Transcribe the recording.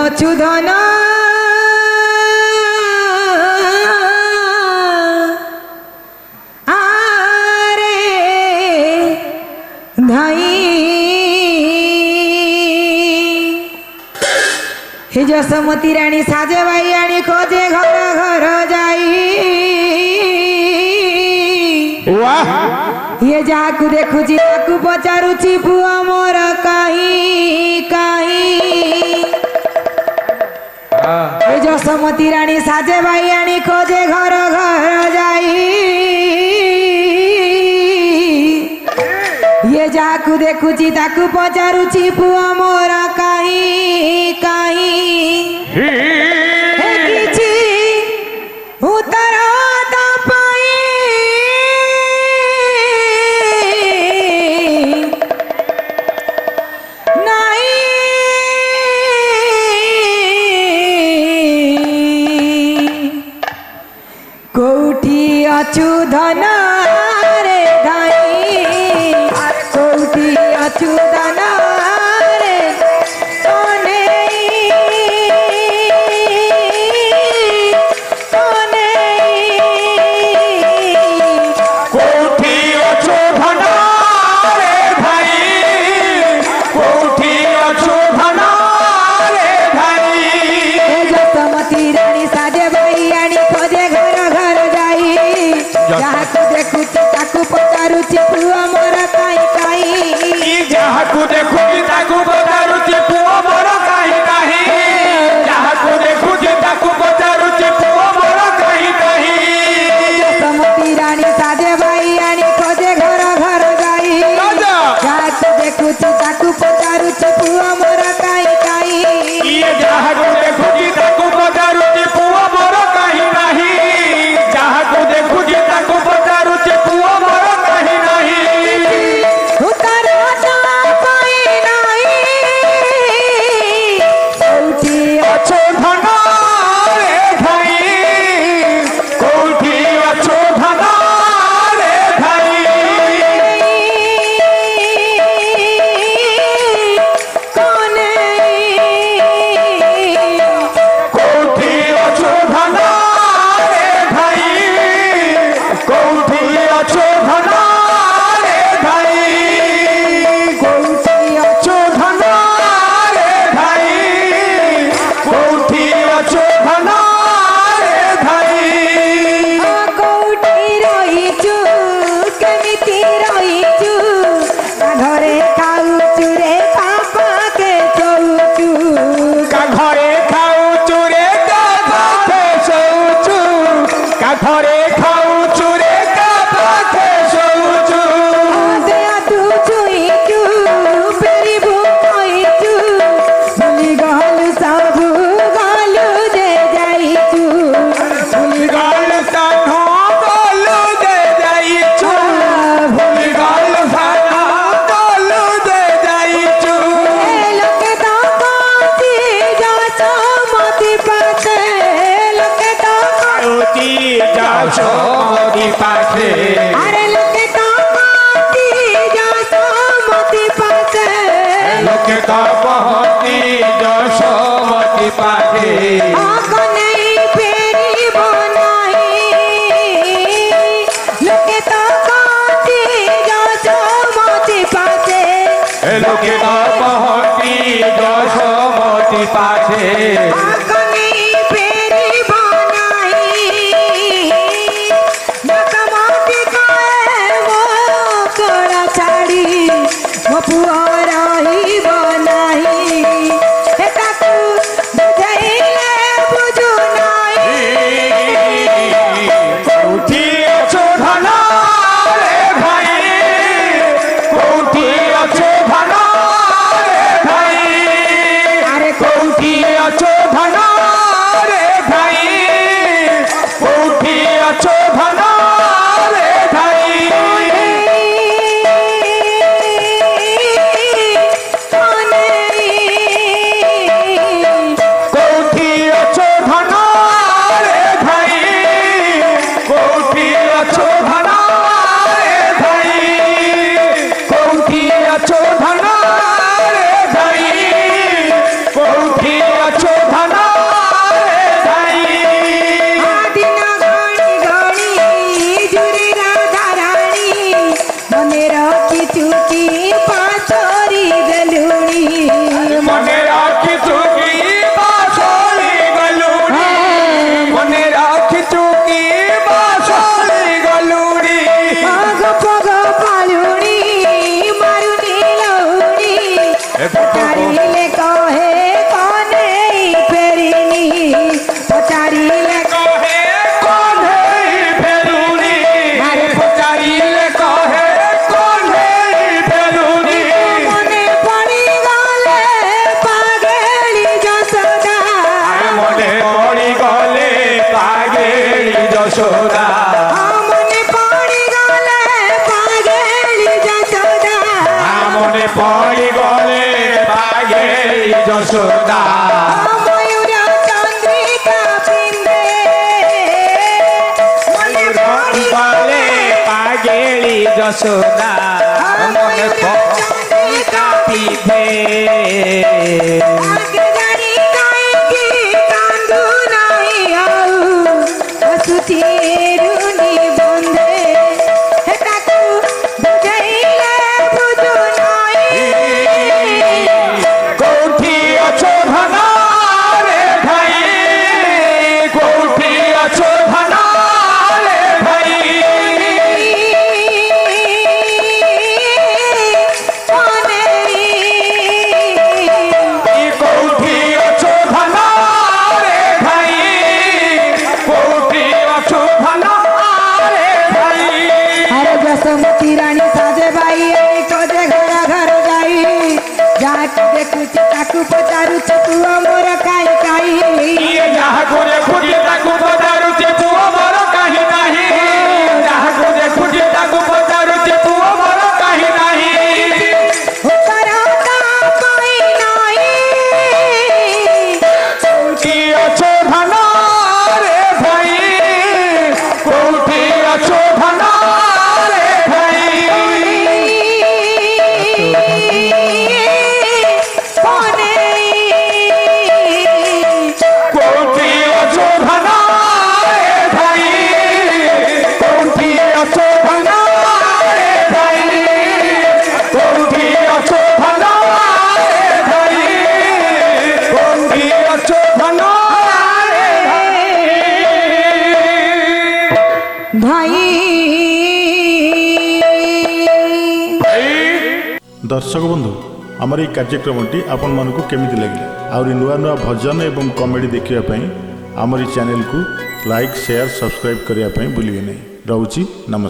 অচুধন আরে ধাই হে যশোমতী রানী সাজে ভাই আনি খোঁজে ঘর ঘর যাই ये जाकु देखुची ताकु पचारुची पुआ मोर कहीं कहीं ये जशोमती रानी साजे भाई आनी खोजे घर घर जाई ये जाकु देखुची ताकु पचारुची पुआ मोर कहीं कहीं उतरा अचुधन रे धाई कौटी अचुधन रे तोने तोने कौटी अचुधन रे भाई कौटी अचुधन रे भाई जशोमती रानी साजे भाई आनी खोजे घर घर जाई जाहाकु देखुची ताकु पचारुची पुआ मोर काई काई जाहाकु देखुची ताकु पचारुची पुआ मोर काई काई जाहाकु देखुची ताकु पचारुची पुआ मोर काई काई जशोमती रानी साजे भाई आनी खोजे घर घर जाई जाहाकु देखुची ताकु पचारुची पुआ मोर काई काई जाहाकु देखुची ताकु पचारुची पुआ मोर काई काई जाहाकु देखुची ताकु पचारुची पुआ मोर काई काई उतारा पाई नाही कौटी अचुधन रे भाई कौटी अचुधन रे भाई कोने कौटी अचुधन रे भाई कौटी अचुधन रे भाई कौटी अचुधन रे भाई कौटी अचुधन रे भाई कौटी रहीचु केमिति रहीचु घरे खाऊचु रे पापाके चौचु का घरे खाऊचु रे का पाखे शौचु का घरे खाऊचु रे का पाखे शौचु देया तू चुईचु पेरी भूकईचु भूली गहलु सबु गलु जे जाईचु भूली गाल सानो बोलू दे जाईचु भूली गाल सानो बोलू दे जाईचु लोके तो कोती जशोमती पाके लोके तो कौटी जशोमती पाखे अरे लोके तो कोती जशोमती पाके लोके तो पहुँची जशोमती पाखे आको नहीं फेरी बनाई लोके तो कोती जशोमती पाके लोके तो पहुँची जशोमती पाखे आको नहीं फेरी बनाई जशोमती काए वो कोड़ा छाड़ी वो पुआ रही बनाई हे ताकू बुझाइले बुझू नहीं कौटी अचुधन रे भाई कौटी अचुधन रे भाई अरे कौटी अचुधन যশোদা ময়ূর চন্দ্রিকা পিন্দে বলে পাগেলি যশোদা মনে চন্দ্রিকা পিঠে আগে জানি কাইকি কান্দু নাই আউ অসুচি রুনি বন্ধে হে তাকু বুঝাইলে বুঝু নাই কোঠি আছো ধনা রে ভাই কোঠি আছো ধনা রে ভাই কোঠি আছো ধনা রে ভাই কোঠি আছো ধনা রে ভাই আরে যশোমতী রানী সাজে বাই এই কোজে ঘর ঘর যাই যাকে দেখুছি তাকু পচারুছি পুଅ মোর কাই কাই ইয়ে যাহাକୁ ଦେଖୁଛି ତାକୁ ପଚାରୁଛି ପୁଅ ମୋର କାହିଁ ନାହିଁ ଯାହାକୁ ଦେଖୁଛି ତାକୁ ପଚାରୁଛି ପୁଅ ମୋର କାହିଁ ନାହିଁ ଉପରତା ପାଇ নাই କୋଉଠି ଅଛ ଧନ ରେ ଭାଇ କୋଉଠି ଅଛ ଧନ ରେ ଭାଇ কোনে କୋଉଠି ଅଛ ଧନ ରେ ଭାଇ କୋଉଠି ଅଛ ଧନ ରେ ଭାଇ କୋଉଠି ଅଛ ଧନ ରେ ଭାଇ କୋଉଠି ଅଛ ଧନ ରେ ভাই दर्शक बंधु आमर ये कार्यक्रमटी आपण मानकु केमिति लगिला आउरी नुआ नुआ भजन एवं कॉमेडी देखिया पई आमर चैनल को लाइक शेयर सब्सक्राइब करिया पई भूलिए नहीं। रहउची नमस्कार।